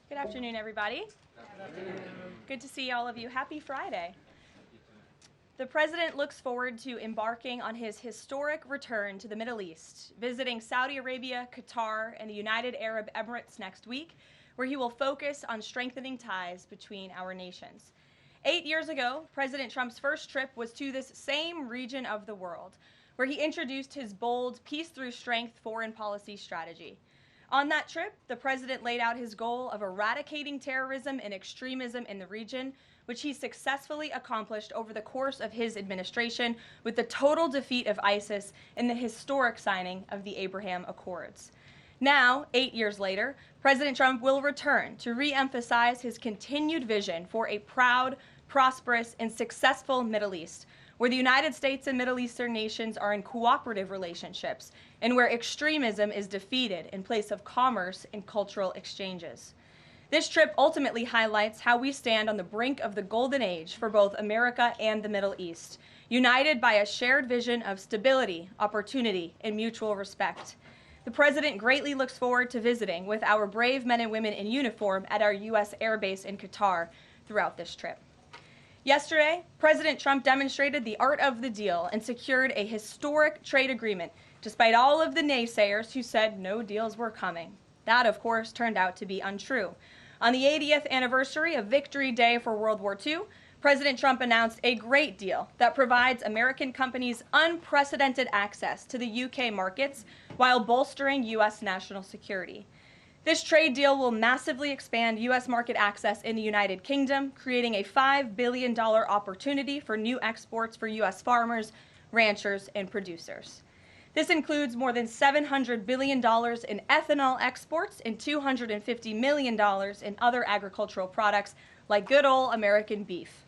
Good afternoon, everybody. Good to see all of you. Happy Friday. The President looks forward to embarking on his historic return to the Middle East, visiting Saudi Arabia, Qatar, and the United Arab Emirates next week, where he will focus on strengthening ties between our nations. 8 years ago, President Trump's first trip was to this same region of the world, where he introduced his bold peace through strength foreign policy strategy. On that trip, the president laid out his goal of eradicating terrorism and extremism in the region, which he successfully accomplished over the course of his administration with the total defeat of ISIS and the historic signing of the Abraham Accords. Now, 8 years later, President Trump will return to re-emphasize his continued vision for a proud, prosperous, and successful Middle East, where the United States and Middle Eastern nations are in cooperative relationships, and where extremism is defeated in place of commerce and cultural exchanges. This trip ultimately highlights how we stand on the brink of the golden age for both America and the Middle East, united by a shared vision of stability, opportunity, and mutual respect. The President greatly looks forward to visiting with our brave men and women in uniform at our U.S. Air Base in Qatar throughout this trip. Yesterday, President Trump demonstrated the art of the deal and secured a historic trade agreement, despite all of the naysayers who said no deals were coming. That, of course, turned out to be untrue. On the 80th anniversary of Victory Day for World War II, President Trump announced a great deal that provides American companies unprecedented access to the UK markets while bolstering U.S. national security. This trade deal will massively expand U.S. market access in the United Kingdom, creating a $5 billion opportunity for new exports for U.S. farmers, ranchers, and producers. This includes more than $700 billion in ethanol exports and $250 million in other agricultural products like good old American beef.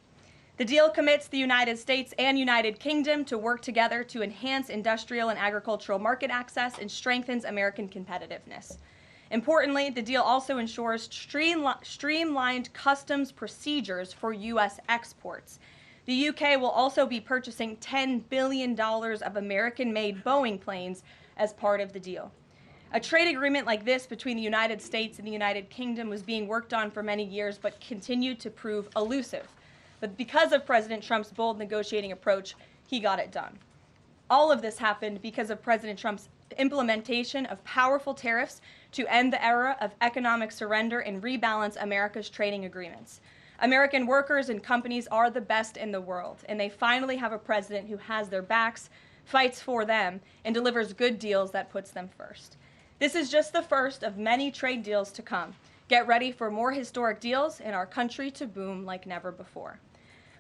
The deal commits the United States and United Kingdom to work together to enhance industrial and agricultural market access and strengthens American competitiveness. Importantly, the deal also ensures streamlined customs procedures for U.S. exports. The UK will also be purchasing $10 billion of American-made Boeing planes as part of the deal. A trade agreement like this between the United States and the United Kingdom was being worked on for many years but continued to prove elusive. But because of President Trump's bold negotiating approach, he got it done. All of this happened because of President Trump's implementation of powerful tariffs to end the era of economic surrender and rebalance America's trading agreements. American workers and companies are the best in the world, and they finally have a president who has their backs, fights for them, and delivers good deals that puts them first. This is just the first of many trade deals to come. Get ready for more historic deals and our country to boom like never before.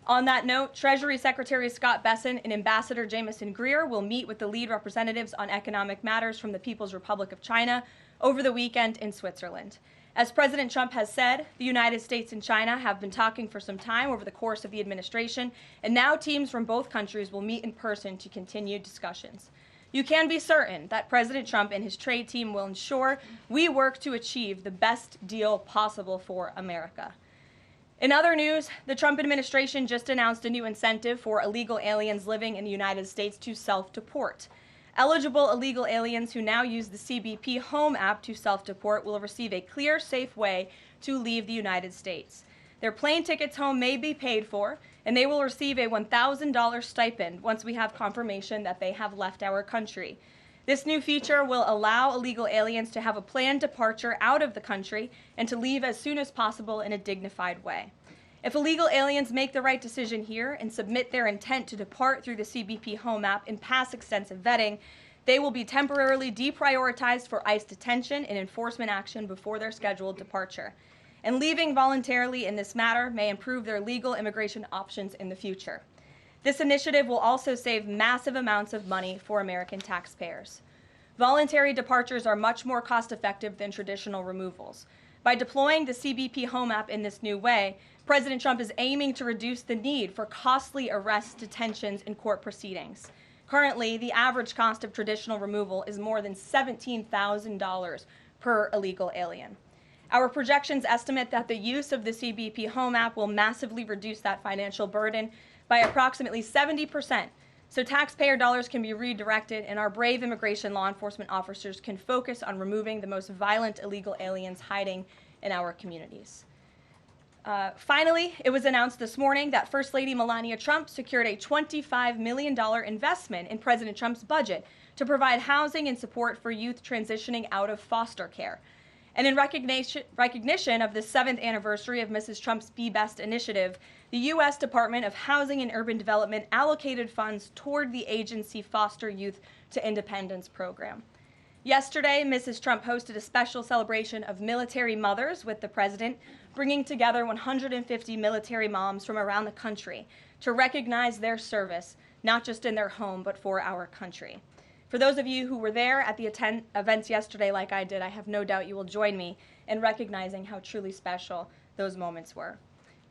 On that note, Treasury Secretary Scott Bessent and Ambassador Jamieson Greer will meet with the lead representatives on economic matters from the People's Republic of China over the weekend in Switzerland. As President Trump has said, the United States and China have been talking for some time over the course of the administration, and now teams from both countries will meet in person to continue discussions. You can be certain that President Trump and his trade team will ensure we work to achieve the best deal possible for America. In other news, the Trump administration just announced a new incentive for illegal aliens living in the United States to self-deport. Eligible illegal aliens who now use the CBP Home app to self-deport will receive a clear, safe way to leave the United States. Their plane tickets home may be paid for, and they will receive a $1,000 stipend once we have confirmation that they have left our country. This new feature will allow illegal aliens to have a planned departure out of the country and to leave as soon as possible in a dignified way. If illegal aliens make the right decision here and submit their intent to depart through the CBP Home app and pass extensive vetting, they will be temporarily deprioritized for ICE detention and enforcement action before their scheduled departure. And leaving voluntarily in this matter may improve their legal immigration options in the future. This initiative will also save massive amounts of money for American taxpayers. Voluntary departures are much more cost-effective than traditional removals. By deploying the CBP Home app in this new way, President Trump is aiming to reduce the need for costly arrests, detentions, and court proceedings. Currently, the average cost of traditional removal is more than $17,000 per illegal alien. Our projections estimate that the use of the CBP Home app will massively reduce that financial burden by approximately 70%, so taxpayer dollars can be redirected and our brave immigration law enforcement officers can focus on removing the most violent illegal aliens hiding in our communities. Finally, it was announced this morning that First Lady Melania Trump secured a $25 million investment in President Trump's budget to provide housing and support for youth transitioning out of foster care. And in recognition of the 7th anniversary of Mrs. Trump's Be Best initiative, the U.S. Department of Housing and Urban Development allocated funds toward the agency Foster Youth to Independence program. Yesterday, Mrs. Trump hosted a special celebration of military mothers with the president, bringing together 150 military moms from around the country to recognize their service, not just in their home, but for our country. For those of you who were there at the events yesterday like I did, I have no doubt you will join me in recognizing how truly special those moments were.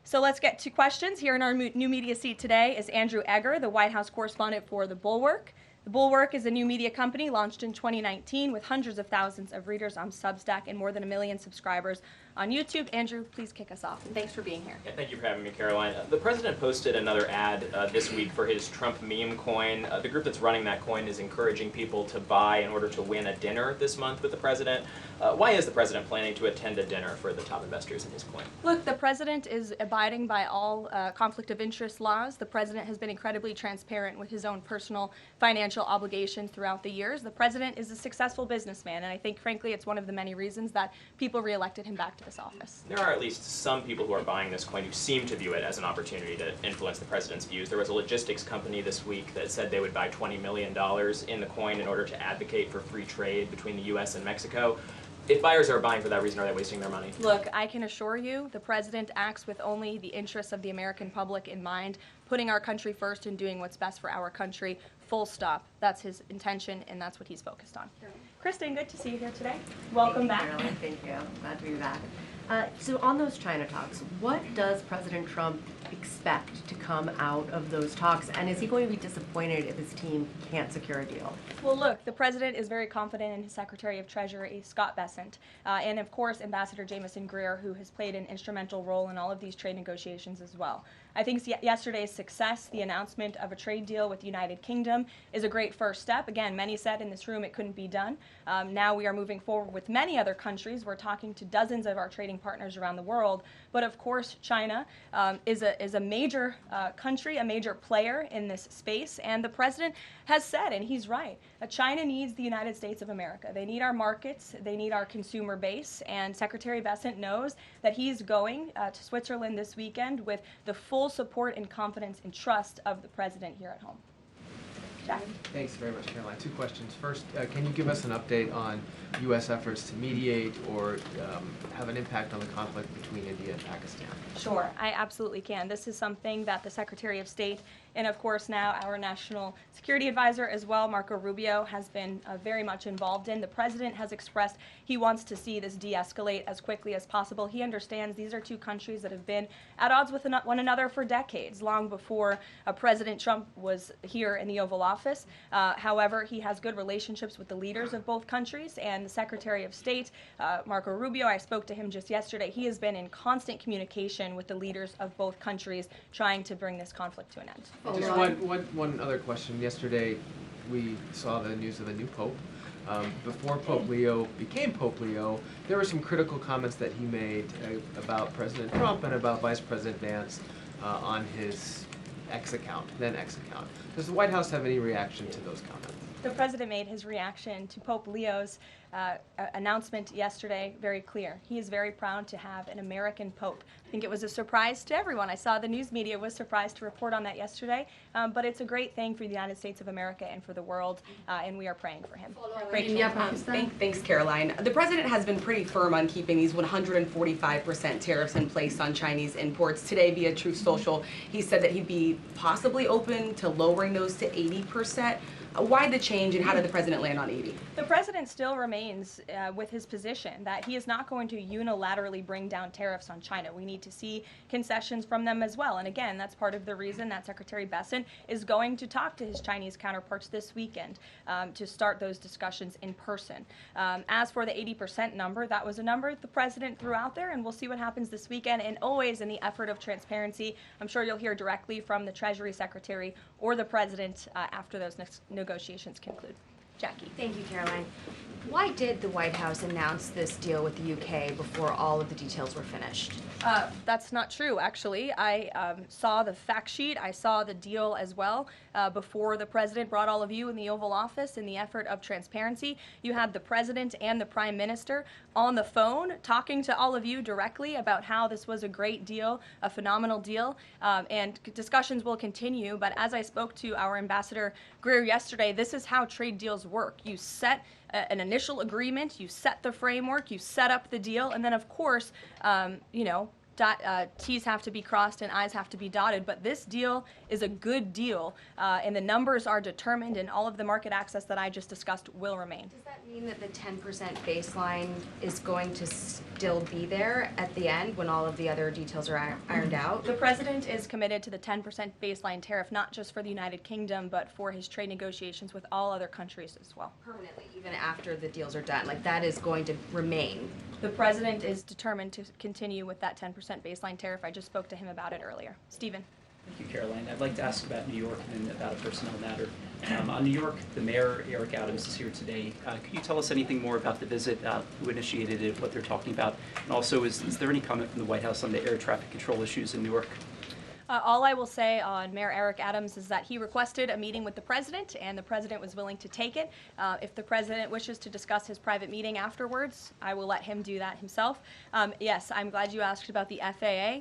So let's get to questions. Here in our new media seat today is Andrew Egger, the White House correspondent for The Bulwark. The Bulwark is a new media company launched in 2019 with hundreds of thousands of readers on Substack and more than 1 million subscribers on YouTube. Andrew, please kick us off. And thanks for being here. Yeah, thank you for having me, Caroline. The president posted another ad this week for his Trump meme coin. The group that's running that coin is encouraging people to buy in order to win a dinner this month with the president. Why is the president planning to attend a dinner for the top investors in his coin? Look, the president is abiding by all conflict of interest laws. The president has been incredibly transparent with his own personal financial obligations throughout the years. The president is a successful businessman, and I think, frankly, it's one of the many reasons that people reelected him back to this office. There are at least some people who are buying this coin who seem to view it as an opportunity to influence the president's views. There was a logistics company this week that said they would buy $20 million in the coin in order to advocate for free trade between the U.S. and Mexico. If buyers are buying for that reason, are they wasting their money? Look, I can assure you the president acts with only the interests of the American public in mind, putting our country first and doing what's best for our country, full stop. That's his intention, and that's what he's focused on. Kristen, good to see you here today. Welcome back. Caroline. Thank you. Glad to be back. So on those China talks, what does President Trump expect to come out of those talks? And is he going to be disappointed if his team can't secure a deal? Well, look, the president is very confident in his Secretary of Treasury, Scott Bessent, and of course, Ambassador Jamieson Greer, who has played an instrumental role in all of these trade negotiations as well. I think yesterday's success, the announcement of a trade deal with the United Kingdom, is a great first step. Again, many said in this room it couldn't be done. Now we are moving forward with many other countries. We're talking to dozens of our trading partners around the world. But of course, China is a major country, a major player in this space. And the president has said, and he's right, China needs the United States of America. They need our markets. They need our consumer base. And Secretary Bessent knows that he's going to Switzerland this weekend with the full support and confidence and trust of the president here at home. Jack? Thanks very much, Caroline. 2 questions. First, can you give us an update on U.S. efforts to mediate or have an impact on the conflict between India and Pakistan? Sure, I absolutely can. This is something that the Secretary of State and, of course, now our National Security Advisor as well, Marco Rubio, has been very much involved in. The president has expressed he wants to see this de-escalate as quickly as possible. He understands these are 2 countries that have been at odds with one another for decades, long before President Trump was here in the Oval Office. However, he has good relationships with the leaders of both countries, and the Secretary of State, Marco Rubio, I spoke to him just yesterday. He has been in constant communication with the leaders of both countries trying to bring this conflict to an end. Just one other question. Yesterday, we saw the news of a new pope. Before Pope Leo became Pope Leo, there were some critical comments that he made about President Trump and about Vice President Vance on his then X account. Does the White House have any reaction to those comments? The president made his reaction to Pope Leo's announcement yesterday very clear. He is very proud to have an American pope. I think it was a surprise to everyone. I saw the news media was surprised to report on that yesterday, but it's a great thing for the United States of America and for the world, and we are praying for him. Thanks, Caroline. The president has been pretty firm on keeping these 145% tariffs in place on Chinese imports. Today, via Truth Social, he said that he'd be possibly open to lowering those to 80%. Why the change, and how did the president land on 80? The president still remains with his position that he is not going to unilaterally bring down tariffs on China. We need to see concessions from them as well. And again, that's part of the reason that Secretary Bessent is going to talk to his Chinese counterparts this weekend to start those discussions in person. As for the 80% number, that was a number the president threw out there, and we'll see what happens this weekend. And always in the effort of transparency, I'm sure you'll hear directly from the Treasury Secretary or the president after those negotiations conclude. Jackie. Thank you, Caroline. Why did the White House announce this deal with the UK before all of the details were finished? That's not true, actually. I saw the fact sheet. I saw the deal as well before the president brought all of you in the Oval Office in the effort of transparency. You had the president and the prime minister on the phone talking to all of you directly about how this was a great deal, a phenomenal deal, and discussions will continue. But as I spoke to our Ambassador Greer yesterday, this is how trade deals work. You set an initial agreement, you set the framework, you set up the deal, and then of course, T's have to be crossed and I's have to be dotted, but this deal is a good deal, and the numbers are determined, and all of the market access that I just discussed will remain. Does that mean that the 10% baseline is going to still be there at the end when all of the other details are ironed out? The president is committed to the 10% baseline tariff, not just for the United Kingdom, but for his trade negotiations with all other countries as well. Permanently, even after the deals are done, like that is going to remain. The president is determined to continue with that 10% baseline tariff. I just spoke to him about it earlier. Stephen. Thank you, Caroline. I'd like to ask about New York and about a personnel matter. On New York, the mayor, Eric Adams, is here today. Could you tell us anything more about the visit, who initiated it, what they're talking about? And also, is there any comment from the White House on the air traffic control issues in Newark? All I will say on Mayor Eric Adams is that he requested a meeting with the president, and the president was willing to take it. If the president wishes to discuss his private meeting afterwards, I will let him do that himself. Yes, I'm glad you asked about the FAA.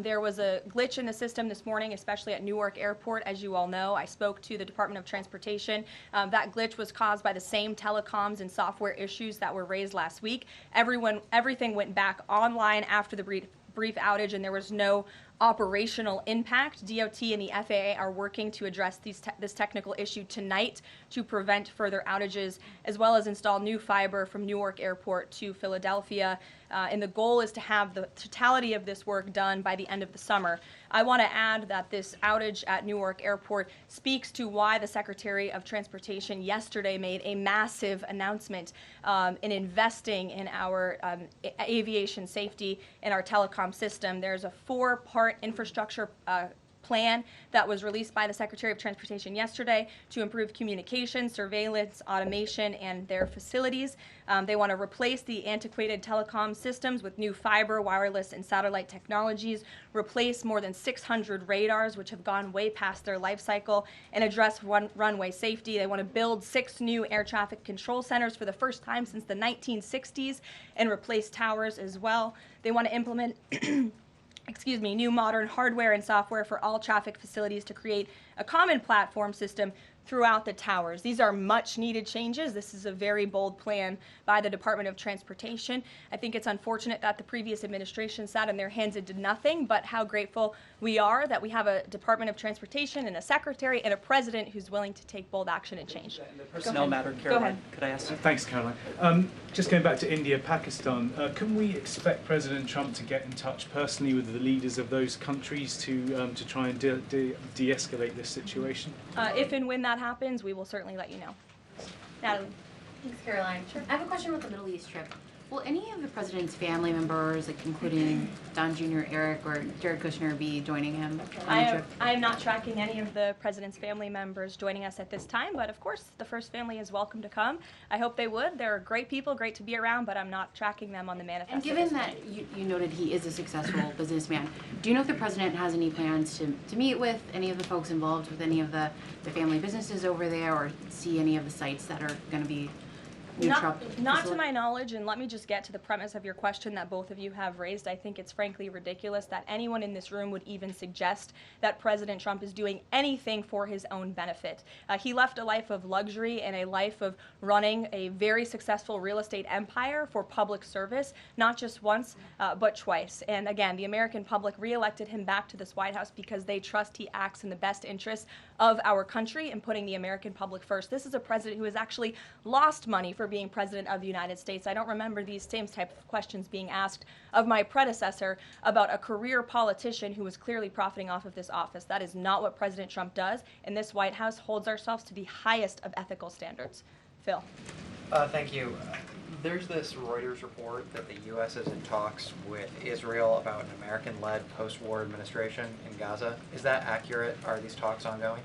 There was a glitch in the system this morning, especially at Newark Airport. As you all know, I spoke to the Department of Transportation. That glitch was caused by the same telecoms and software issues that were raised last week. Everything went back online after the brief outage, and there was no operational impact. DOT and the FAA are working to address this technical issue tonight to prevent further outages, as well as install new fiber from Newark Airport to Philadelphia. And the goal is to have the totality of this work done by the end of the summer. I want to add that this outage at Newark Airport speaks to why the Secretary of Transportation yesterday made a massive announcement in investing in our aviation safety and our telecom system. There's a 4-part infrastructure plan that was released by the Secretary of Transportation yesterday to improve communication, surveillance, automation, and their facilities. They want to replace the antiquated telecom systems with new fiber, wireless, and satellite technologies, replace more than 600 radars, which have gone way past their life cycle, and address runway safety. They want to build 6 new air traffic control centers for the first time since the 1960s and replace towers as well. They want to implement new modern hardware and software for all traffic facilities to create a common platform system throughout the towers. These are much needed changes. This is a very bold plan by the Department of Transportation. I think it's unfortunate that the previous administration sat on their hands and did nothing, but how grateful we are that we have a Department of Transportation and a secretary and a president who's willing to take bold action and change. The personnel matter, Caroline, could I ask? Thanks, Caroline. Just going back to India, Pakistan, can we expect President Trump to get in touch personally with the leaders of those countries to try and de-escalate this situation? If and when that happens, we will certainly let you know. Natalie. Thanks, Caroline. Sure. I have a question about the Middle East trip. Will any of the president's family members, like including Don Jr., Eric, or Jared Kushner, be joining him on the trip? I am not tracking any of the president's family members joining us at this time, but of course the first family is welcome to come. I hope they would. They're great people, great to be around, but I'm not tracking them on the manifest. And given that you noted he is a successful businessman, do you know if the president has any plans to meet with any of the folks involved with any of the family businesses over there, or see any of the sites that are going to be Not to my knowledge, and let me just get to the premise of your question that both of you have raised. I think it's frankly ridiculous that anyone in this room would even suggest that President Trump is doing anything for his own benefit. He left a life of luxury and a life of running a very successful real estate empire for public service, not just once, but twice. And again, the American public reelected him back to this White House because they trust he acts in the best interests of our country and putting the American public first. This is a president who has actually lost money for being president of the United States. I don't remember these same type of questions being asked of my predecessor about a career politician who was clearly profiting off of this office. That is not what President Trump does, and this White House holds ourselves to the highest of ethical standards. Phil. Thank you. There's this Reuters report that the U.S. is in talks with Israel about an American-led post-war administration in Gaza. Is that accurate? Are these talks ongoing?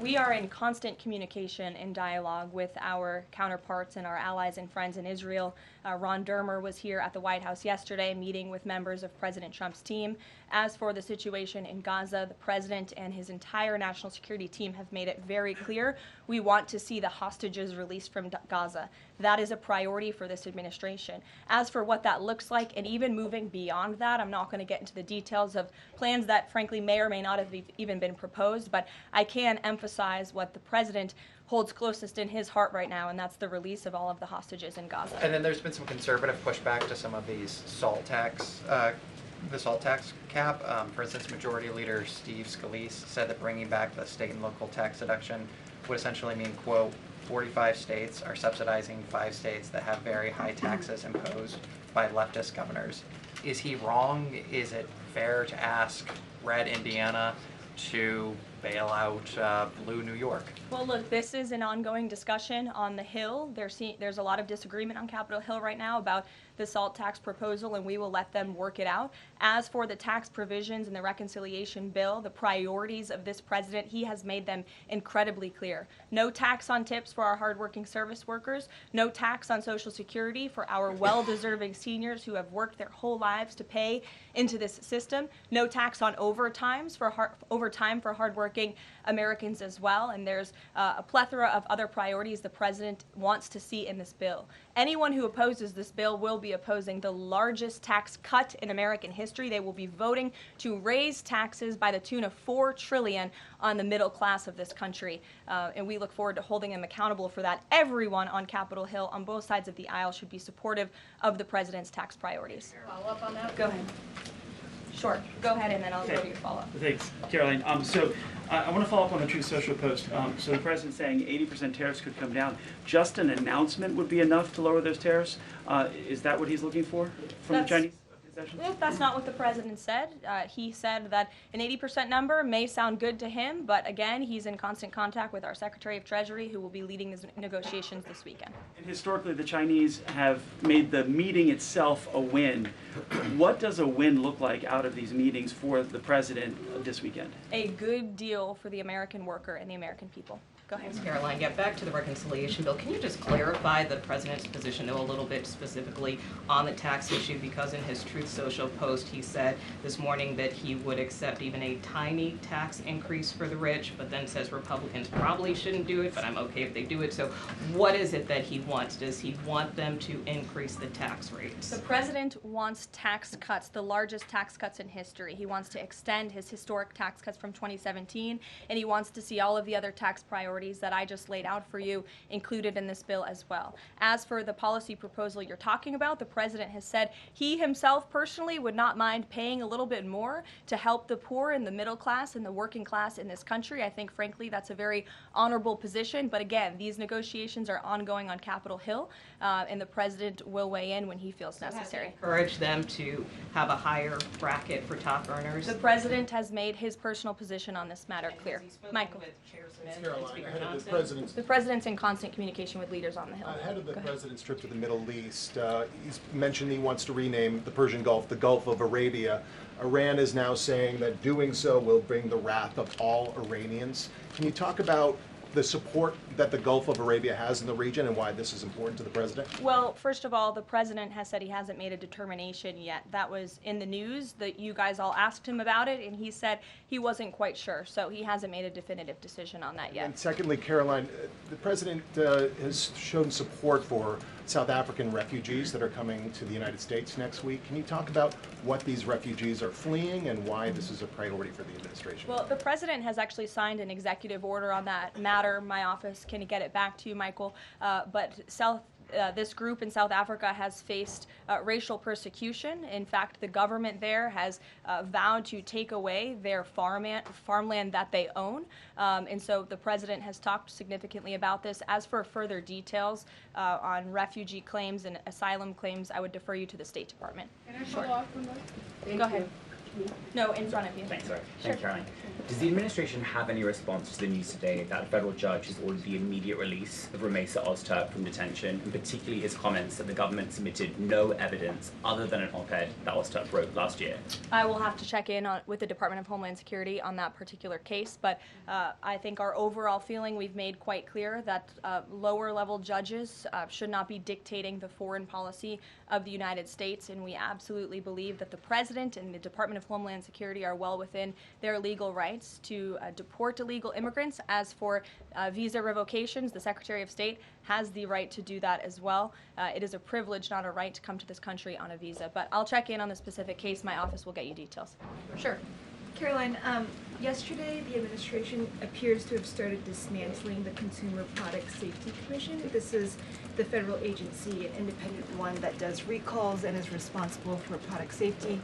We are in constant communication and dialogue with our counterparts and our allies and friends in Israel. Ron Dermer was here at the White House yesterday meeting with members of President Trump's team. As for the situation in Gaza, the president and his entire national security team have made it very clear we want to see the hostages released from Gaza. That is a priority for this administration. As for what that looks like, and even moving beyond that, I'm not going to get into the details of plans that frankly may or may not have even been proposed, but I can emphasize what the president holds closest in his heart right now, and that's the release of all of the hostages in Gaza. And then there's been some conservative pushback to some of these salt tax, the salt tax cap. For instance, Majority Leader Steve Scalise said that bringing back the state and local tax deduction would essentially mean, quote, 45 states are subsidizing 5 states that have very high taxes imposed by leftist governors. Is he wrong? Is it fair to ask red Indiana to bail out blue New York? Well, look, this is an ongoing discussion on the Hill. There's a lot of disagreement on Capitol Hill right now about the salt tax proposal, and we will let them work it out. As for the tax provisions in the reconciliation bill, the priorities of this president, he has made them incredibly clear. No tax on tips for our hardworking service workers, no tax on Social Security for our well-deserving seniors who have worked their whole lives to pay into this system, no tax on overtime for hardworking Americans as well, and there's a plethora of other priorities the president wants to see in this bill. Anyone who opposes this bill will be opposing the largest tax cut in American history. They will be voting to raise taxes by the tune of $4 trillion on the middle class of this country, and we look forward to holding them accountable for that. Everyone on Capitol Hill on both sides of the aisle should be supportive of the president's tax priorities. Follow up on that? Go ahead. Sure. Go ahead, and then I'll go to your follow-up. Thanks, Caroline. I want to follow up on the Truth Social post. So the president's saying 80% tariffs could come down. Just an announcement would be enough to lower those tariffs. Is that what he's looking for from the Chinese concessions? That's not what the president said. He said that an 80% number may sound good to him, but again, he's in constant contact with our Secretary of Treasury, who will be leading these negotiations this weekend. And historically, the Chinese have made the meeting itself a win. What does a win look like out of these meetings for the president this weekend? A good deal for the American worker and the American people. Go ahead. Thanks, Caroline. Yeah, back to the reconciliation bill. Can you just clarify the president's position, though, a little bit specifically on the tax issue? Because in his Truth Social post, he said this morning that he would accept even a tiny tax increase for the rich, but then says Republicans probably shouldn't do it, but I'm okay if they do it. So what is it that he wants? Does he want them to increase the tax rates? The president wants tax cuts, the largest tax cuts in history. He wants to extend his historic tax cuts from 2017, and he wants to see all of the other tax priorities that I just laid out for you included in this bill as well. As for the policy proposal you're talking about, the president has said he himself personally would not mind paying a little bit more to help the poor and the middle class and the working class in this country. I think, frankly, that's a very honorable position. But again, these negotiations are ongoing on Capitol Hill, and the president will weigh in when he feels necessary. Encourage them to have a higher bracket for top earners? The president has made his personal position on this matter clear. Michael. The president's in constant communication with leaders on the Hill. Ahead of the president's trip to the Middle East, he's mentioned he wants to rename the Persian Gulf the Gulf of Arabia. Iran is now saying that doing so will bring the wrath of all Iranians. Can you talk about the support that the Gulf of Arabia has in the region and why this is important to the president? Well, first of all, the president has said he hasn't made a determination yet. That was in the news that you guys all asked him about it, and he said he wasn't quite sure. So he hasn't made a definitive decision on that yet. And secondly, Caroline, the president has shown support for South African refugees that are coming to the United States next week. Can you talk about what these refugees are fleeing and why this is a priority for the administration? Well, the president has actually signed an executive order on that matter. My office can get it back to you, Michael. But this group in South Africa has faced racial persecution. In fact, the government there has vowed to take away their farmland that they own. And so the president has talked significantly about this. As for further details on refugee claims and asylum claims, I would defer you to the State Department. Can I follow up on that? Go ahead. No, in front of you. Thanks, Sure. Thank you, Caroline. Does the administration have any response to the news today that a federal judge has ordered the immediate release of Ramesa Ozturk from detention, and particularly his comments that the government submitted no evidence other than an op-ed that Ozturk wrote last year? I will have to check in with the Department of Homeland Security on that particular case, but I think our overall feeling, we've made quite clear that lower-level judges should not be dictating the foreign policy of the United States, and we absolutely believe that the President and the Department of Homeland Security are well within their legal rights to deport illegal immigrants. As for visa revocations, the Secretary of State has the right to do that as well. It is a privilege, not a right, to come to this country on a visa. But I'll check in on the specific case. My office will get you details. Sure. Caroline, yesterday the administration appears to have started dismantling the Consumer Product Safety Commission. This is the federal agency, an independent one that does recalls and is responsible for product safety.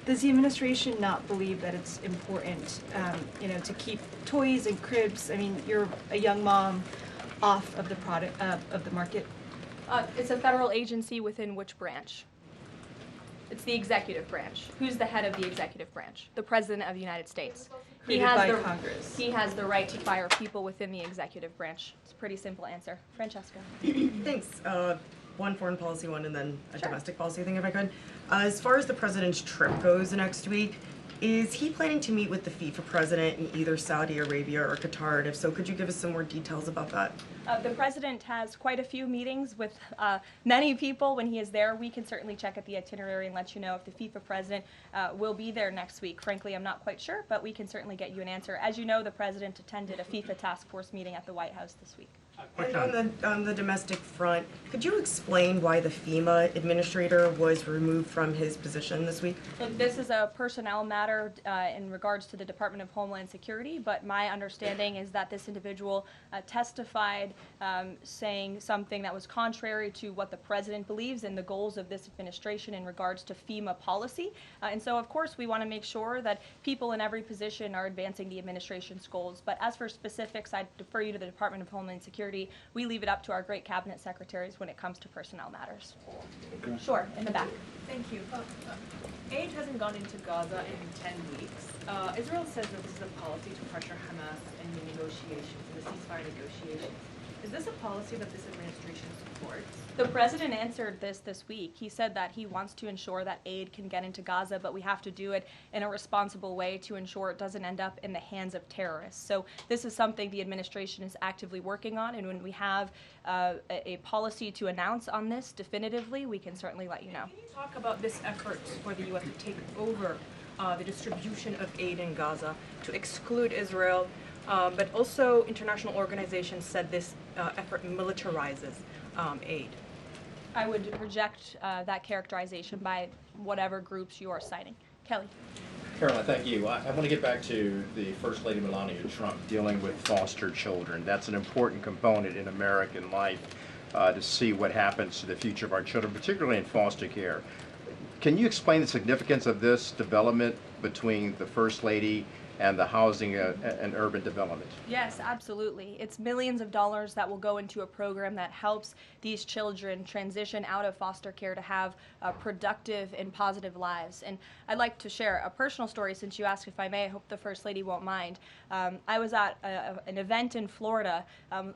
Does the administration not believe that it's important, to keep toys and cribs? I mean, you're a young mom, off of the product of the market. It's a federal agency within which branch? It's the executive branch. Who's the head of the executive branch? The President of the United States. Created by Congress. He has the right to fire people within the executive branch. It's a pretty simple answer. Francesca. Thanks. One foreign policy one and then a domestic policy thing if I could. As far as the president's trip goes next week, is he planning to meet with the FIFA president in either Saudi Arabia or Qatar? And if so, could you give us some more details about that? The president has quite a few meetings with many people when he is there. We can certainly check at the itinerary and let you know if the FIFA president will be there next week. Frankly, I'm not quite sure, but we can certainly get you an answer. As you know, the president attended a FIFA task force meeting at the White House this week. And on the domestic front, could you explain why the FEMA administrator was removed from his position this week? Look, this is a personnel matter in regards to the Department of Homeland Security, but my understanding is that this individual testified saying something that was contrary to what the president believes and the goals of this administration in regards to FEMA policy. And so, of course, we want to make sure that people in every position are advancing the administration's goals. But as for specifics, I defer you to the Department of Homeland Security. We leave it up to our great cabinet secretaries when it comes to personnel matters. Okay. Sure, in the back. Thank you. Aid hasn't gone into Gaza in 10 weeks. Israel says that this is a policy to pressure Hamas in the negotiations, in the ceasefire negotiations. Is this a policy that this administration supports? The president answered this week. He said that he wants to ensure that aid can get into Gaza, but we have to do it in a responsible way to ensure it doesn't end up in the hands of terrorists. So this is something the administration is actively working on, and when we have a policy to announce on this definitively, we can certainly let you know. Can you talk about this effort for the U.S. to take over the distribution of aid in Gaza, to exclude Israel, but also international organizations said this effort militarizes aid? I would reject that characterization by whatever groups you are citing. Kelly. Caroline, thank you. I want to get back to the First Lady Melania Trump dealing with foster children. That's an important component in American life to see what happens to the future of our children, particularly in foster care. Can you explain the significance of this development between the First Lady and the housing and urban development? Yes, absolutely. It's millions of dollars that will go into a program that helps these children transition out of foster care to have productive and positive lives. And I'd like to share a personal story since you asked if I may. I hope the First Lady won't mind. I was at an event in Florida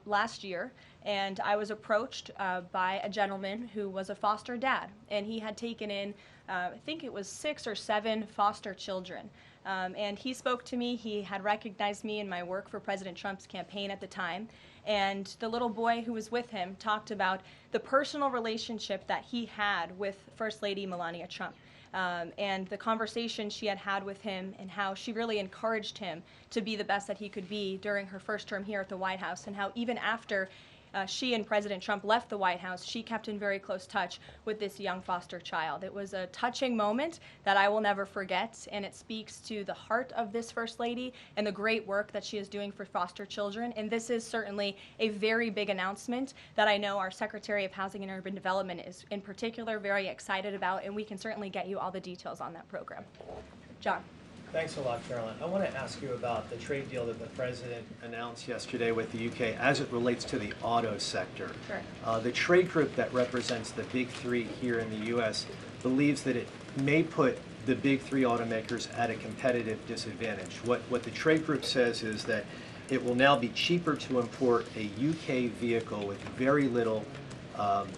last year, and I was approached by a gentleman who was a foster dad, and he had taken in, I think it was 6 or 7 foster children. And he spoke to me. He had recognized me in my work for President Trump's campaign at the time. And the little boy who was with him talked about the personal relationship that he had with First Lady Melania Trump. And the conversation she had had with him and how she really encouraged him to be the best that he could be during her first term here at the White House, and how even after she and President Trump left the White House, she kept in very close touch with this young foster child. It was a touching moment that I will never forget, and it speaks to the heart of this First Lady and the great work that she is doing for foster children. And this is certainly a very big announcement that I know our Secretary of Housing and Urban Development is in particular very excited about, and we can certainly get you all the details on that program. John. Thanks a lot, Caroline. I want to ask you about the trade deal that the president announced yesterday with the UK as it relates to the auto sector. Sure. The trade group that represents the big three here in the U.S. believes that it may put the big three automakers at a competitive disadvantage. What the trade group says is that it will now be cheaper to import a UK vehicle with very little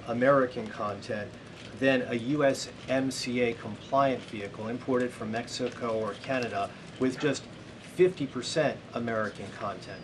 American content than a USMCA compliant vehicle imported from Mexico or Canada with just 50% American content.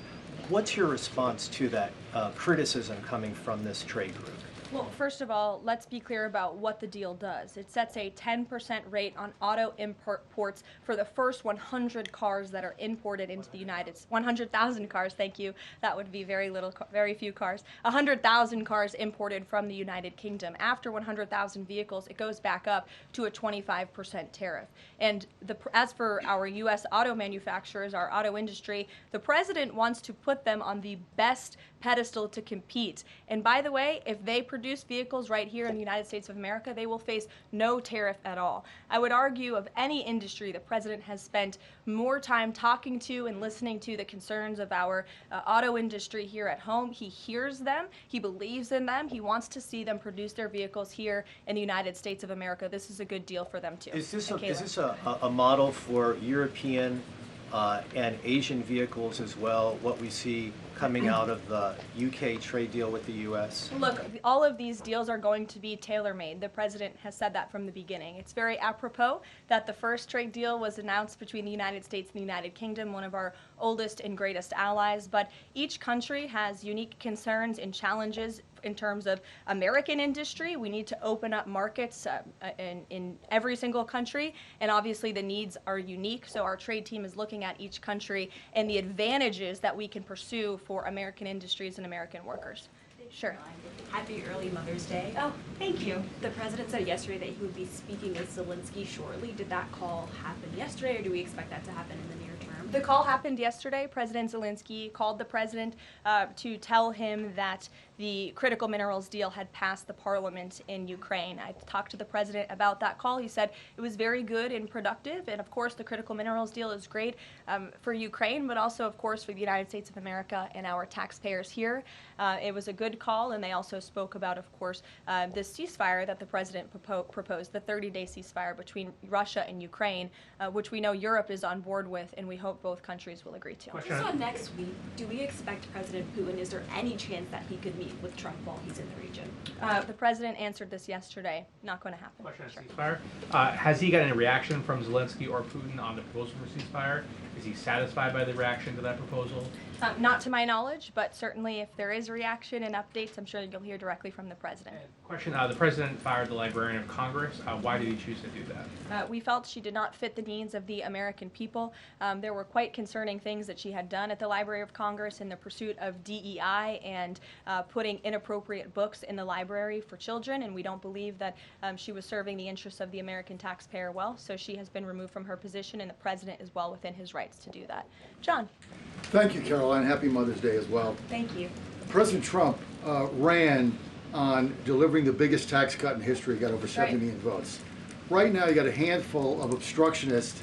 What's your response to that criticism coming from this trade group? Well, first of all, let's be clear about what the deal does. It sets a 10% rate on auto imports for the first 100 cars that are imported into the United States. 100,000 cars, thank you. That would be very few cars. 100,000 cars imported from the United Kingdom. After 100,000 vehicles, it goes back up to a 25% tariff. And as for our U.S. auto manufacturers, our auto industry, the president wants to put them on the best pedestal to compete. And by the way, if they produce vehicles right here in the United States of America, they will face no tariff at all. I would argue of any industry, the president has spent more time talking to and listening to the concerns of our auto industry here at home. He hears them, he believes in them, he wants to see them produce their vehicles here in the United States of America. This is a good deal for them too. Is this a model for European and Asian vehicles as well, what we see coming out of the UK trade deal with the US? Look, all of these deals are going to be tailor-made. The president has said that from the beginning. It's very apropos that the first trade deal was announced between the United States and the United Kingdom, one of our oldest and greatest allies, but each country has unique concerns and challenges in terms of American industry. We need to open up markets in every single country, and obviously the needs are unique, so our trade team is looking at each country and the advantages that we can pursue for American industries and American workers. Sure. Happy early Mother's Day. Oh, thank you. The president said yesterday that he would be speaking with Zelensky shortly. Did that call happen yesterday, or do we expect that to happen in the near term? The call happened yesterday. President Zelensky called the president to tell him that the critical minerals deal had passed the parliament in Ukraine. I talked to the president about that call. He said it was very good and productive, and of course the critical minerals deal is great for Ukraine, but also of course for the United States of America and our taxpayers here. It was a good call, and they also spoke about, of course, this ceasefire that the president proposed, the 30-day ceasefire between Russia and Ukraine, which we know Europe is on board with, and we hope both countries will agree to. So next week, do we expect President Putin, is there any chance that he could meet with Trump while he's in the region? The president answered this yesterday. Not going to happen. Question on ceasefire. Has he got any reaction from Zelensky or Putin on the proposal for ceasefire? Is he satisfied by the reaction to that proposal? Not to my knowledge, but certainly if there is a reaction and updates, I'm sure you'll hear directly from the president. Question, the president fired the Librarian of Congress. Why did he choose to do that? We felt she did not fit the needs of the American people. There were quite concerning things that she had done at the Library of Congress in the pursuit of DEI and putting inappropriate books in the library for children, and we don't believe that she was serving the interests of the American taxpayer well, so she has been removed from her position, and the president is well within his rights to do that. John. Thank you, Caroline. Happy Mother's Day as well. Thank you. President Trump ran on delivering the biggest tax cut in history, got over 70 million votes. Right now, you got a handful of obstructionists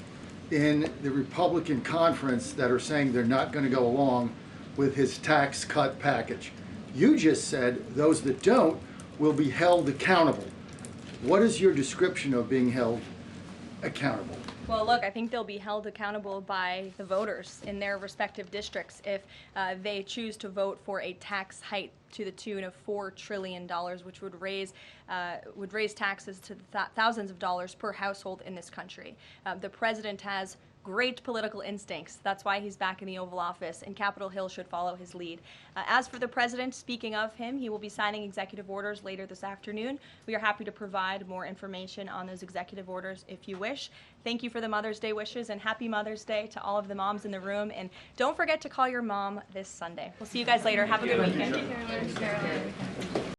in the Republican conference that are saying they're not going to go along with his tax cut package. You just said those that don't will be held accountable. What is your description of being held accountable? Well, look, I think they'll be held accountable by the voters in their respective districts if they choose to vote for a tax hike to the tune of $4 trillion, which would raise taxes to thousands of dollars per household in this country. The president has great political instincts. That's why he's back in the Oval Office, and Capitol Hill should follow his lead. As for the president, speaking of him, he will be signing executive orders later this afternoon. We are happy to provide more information on those executive orders if you wish. Thank you for the Mother's Day wishes, and happy Mother's Day to all of the moms in the room. And don't forget to call your mom this Sunday. We'll see you guys later. Have a good weekend. Thank you, Caroline.